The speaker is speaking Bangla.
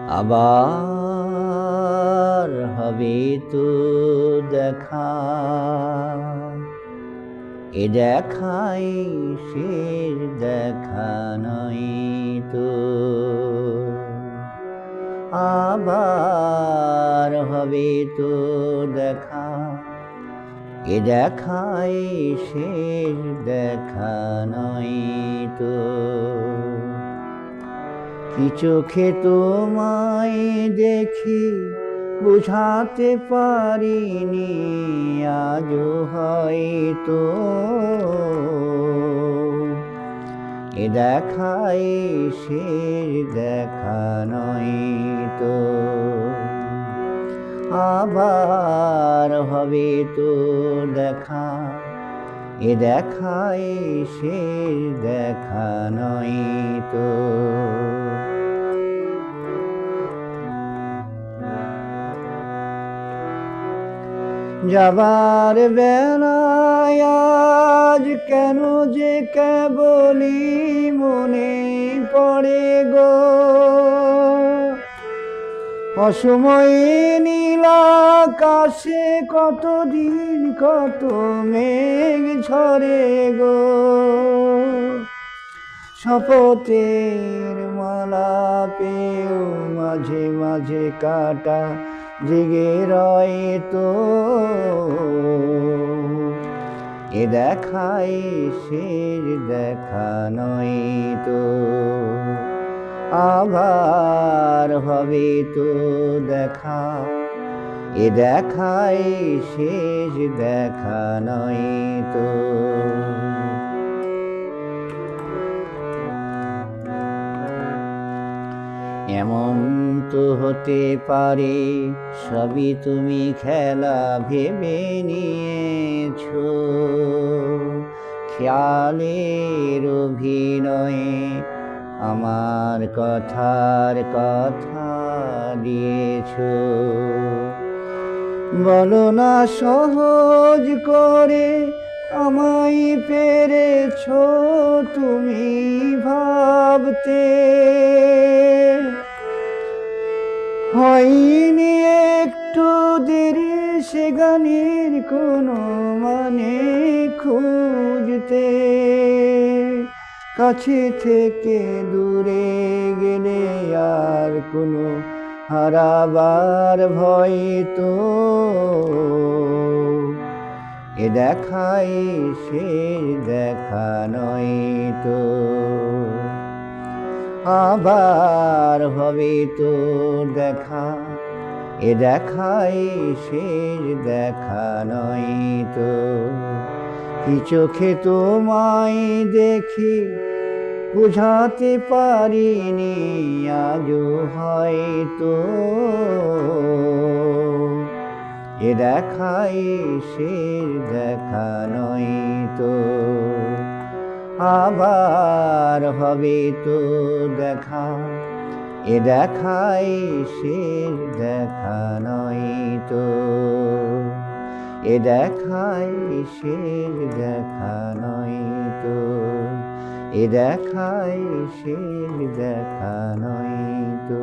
আবার হবে তো দেখা, এ দেখাই শেষ দেখা নয় তো। আবার হবে তো দেখা, এ দেখাই শেষ দেখা নয় তো। কি চোখে তোমায় দেখি বুঝাতে পারিনি, আজও হয়তো এ দেখাই শেষ দেখা নয় তো। আবার হবে তো দেখা, এ দেখাই শেষ দেখা নয় তো। যাবার বেলায় আজ কেন যে কেবলই মনে পড়ে গো, অসময়ে নীল আকাশে কতদিন কত মেঘ ঝরে গো। শপথের মালা পেয়েও মাঝে মাঝে কাটা জেগে রয় তো, এ দেখাই শেষ দেখা নয় তো। আবার হবে তো দেখা, এ দেখাই শেষ দেখা নয় তো। এমন তো হতে পারে সবই তুমি খেলা ভেবে নিয়েছো, খেয়ালের অভিনয়ে আমার কথার কথা দিয়েছো। বলো না সহজ করে আমায় পেরেছো তুমি ভাবতে, হয়নি একটু দেরি সে গানের কোনো মানে খুঁজতে। কাছে থেকে দূরে গেলে আর কোনো হারাবার ভয় তো, এ দেখাই শেষ দেখা নয় তো। আবার হবে তো দেখা, এ দেখাই শেষ দেখা নয় তো। কি চোখে তোমায় দেখি বুঝাতে পারিনি, আজও হয়তো এ দেখাই শেষ দেখা নয় তো। আবার হবে তো দেখা, এ দেখাই শেষ দেখা নয় তো। এ দেখাই শেষ দেখা নয় তো। এ দেখাই শেষ দেখা নয় তো।